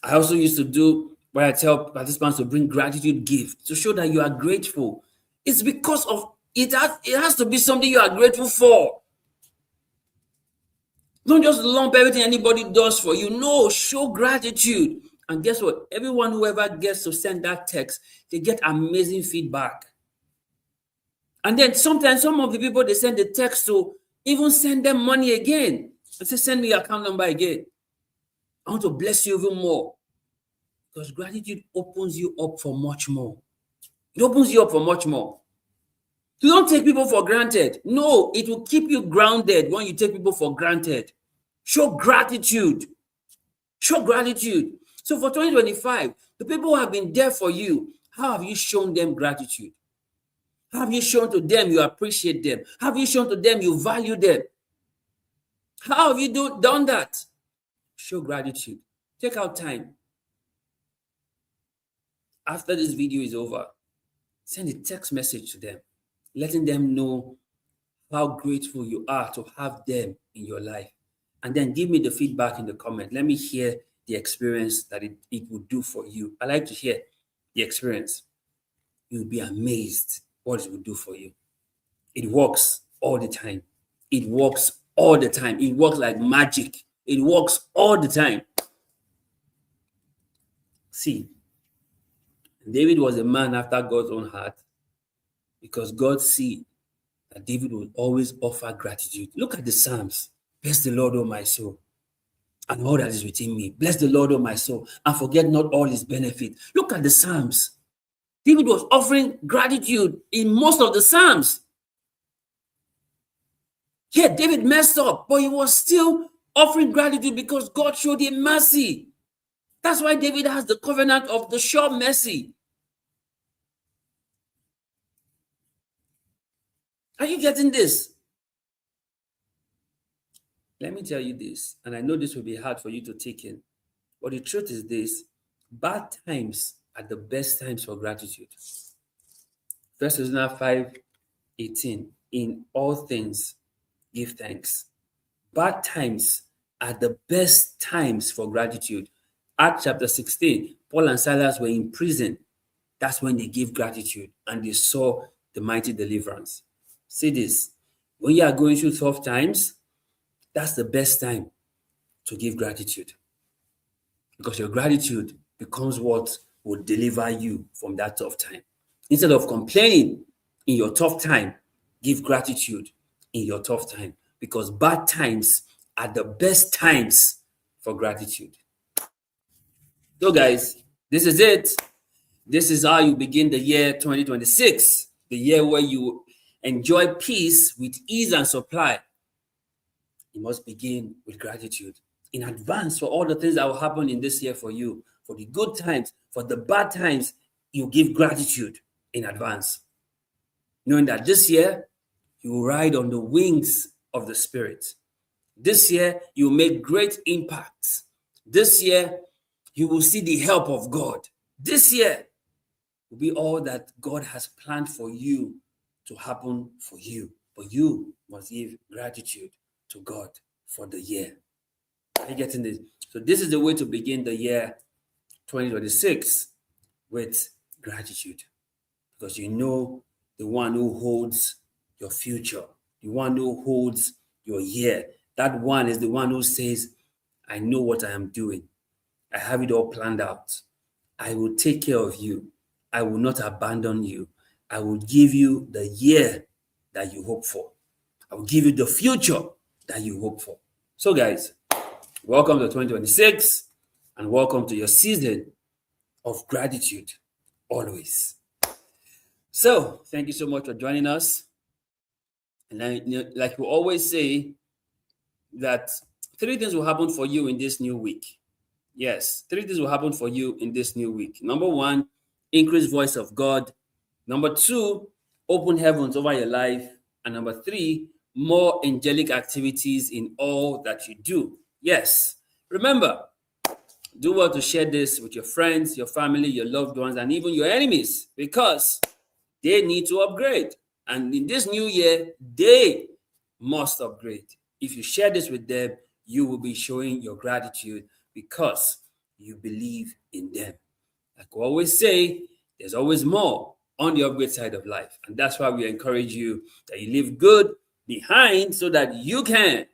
I also used to do where I tell participants to bring gratitude gift to show that you are grateful. It's because of it has to be something you are grateful for. Don't just lump everything anybody does for you. No, show gratitude. And guess what? Everyone who ever gets to send that text, they get amazing feedback. And then sometimes some of the people they send the text to even send them money again. I say, send me your account number again. I want to bless you even more. Because gratitude opens you up for much more. It opens you up for much more. You don't take people for granted. No, it will keep you grounded when you take people for granted. Show gratitude. Show gratitude. So for 2025, the people who have been there for you, how have you shown them gratitude? How have you shown to them you appreciate them? How have you shown to them you value them? How have you done that? Show gratitude. Take out time. After this video is over, send a text message to them, letting them know how grateful you are to have them in your life. And then give me the feedback in the comment. Let me hear the experience that it would do for you. I like to hear the experience. You'll be amazed what it will do for you. It works all the time. It works all the time. It works like magic. It works all the time. See, David was a man after God's own heart because God see that David will always offer gratitude. Look at the Psalms. Bless the Lord, O my soul, and all that is within me. Bless the Lord, O my soul, and forget not all his benefits. Look at the Psalms. David was offering gratitude in most of the Psalms. Yeah, David messed up, but he was still offering gratitude because God showed him mercy. That's why David has the covenant of the sure mercy. Are you getting this? Let me tell you this, and I know this will be hard for you to take in, but the truth is this: bad times are the best times for gratitude. 1 Thessalonians 5:18, in all things give thanks. Bad times are the best times for gratitude. Acts chapter 16, Paul and Silas were in prison. That's when they gave gratitude and they saw the mighty deliverance. See this: when you are going through tough times, that's the best time to give gratitude, because your gratitude becomes what will deliver you from that tough time. Instead of complaining in your tough time, give gratitude in your tough time, because bad times are the best times for gratitude. So, guys, this is it. This is how you begin the year 2026, the year where you enjoy peace with ease and supply. You must begin with gratitude in advance for all the things that will happen in this year for you. For the good times, for the bad times, you give gratitude in advance, knowing that this year you will ride on the wings of the Spirit. This year you will make great impacts. This year you will see the help of God. This year will be all that God has planned for you to happen for you. But you must give gratitude to God for the year. Are you getting this? So this is the way to begin the year 2026 with gratitude, because you know the one who holds your future, the one who holds your year. That one is the one who says, I know what I am doing. I have it all planned out. I will take care of you. I will not abandon you. I will give you the year that you hope for. I will give you the future that you hope for. So, guys, welcome to 2026 and welcome to your season of gratitude always. So, thank you so much for joining us. And like we always say, that three things will happen for you in this new week. Yes, three things will happen for you in this new week. Number one, increased voice of God. Number two, open heavens over your life. And number three, more angelic activities in all that you do. Yes, remember, do well to share this with your friends, your family, your loved ones, and even your enemies, because they need to upgrade. And in this new year, they must upgrade. If you share this with them, you will be showing your gratitude because you believe in them. Like we always say, there's always more on the upgrade side of life. And that's why we encourage you that you leave good behind so that you can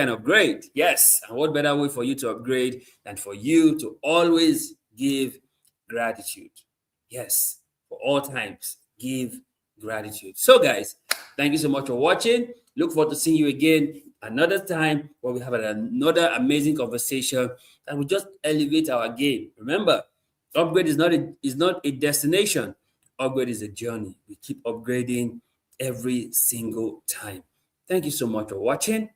upgrade. Yes. And what better way for you to upgrade than for you to always give gratitude? Yes. For all times, give gratitude. So, guys, thank you so much for watching. Look forward to seeing you again another time where we have another amazing conversation that will just elevate our game. Remember, upgrade is not a destination. Upgrade is a journey. We keep upgrading every single time. Thank you so much for watching.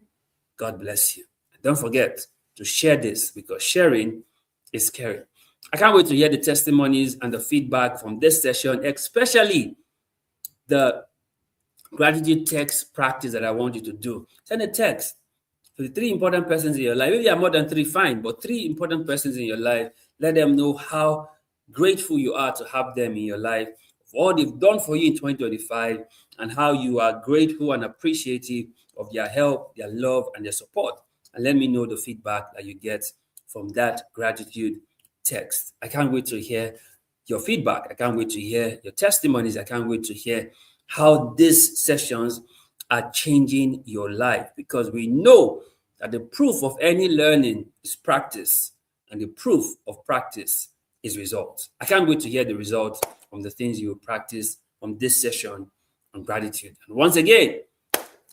God bless you. Don't forget to share this, because sharing is caring. I can't wait to hear the testimonies and the feedback from this session, especially the gratitude text practice that I want you to do. Send a text to the three important persons in your life. Maybe you have more than three, fine, but three important persons in your life. Let them know how grateful you are to have them in your life, for all they've done for you in 2025, and how you are grateful and appreciative of their help, their love, and their support. And let me know the feedback that you get from that gratitude text. I can't wait to hear your feedback. I can't wait to hear your testimonies. I can't wait to hear how these sessions are changing your life, because we know that the proof of any learning is practice, and the proof of practice is results. I can't wait to hear the results from the things you practice from this session on gratitude. And once again,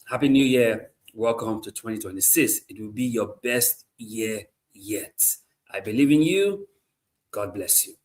Happy New Year. Welcome to 2026. It will be your best year yet. I believe in you. God bless you.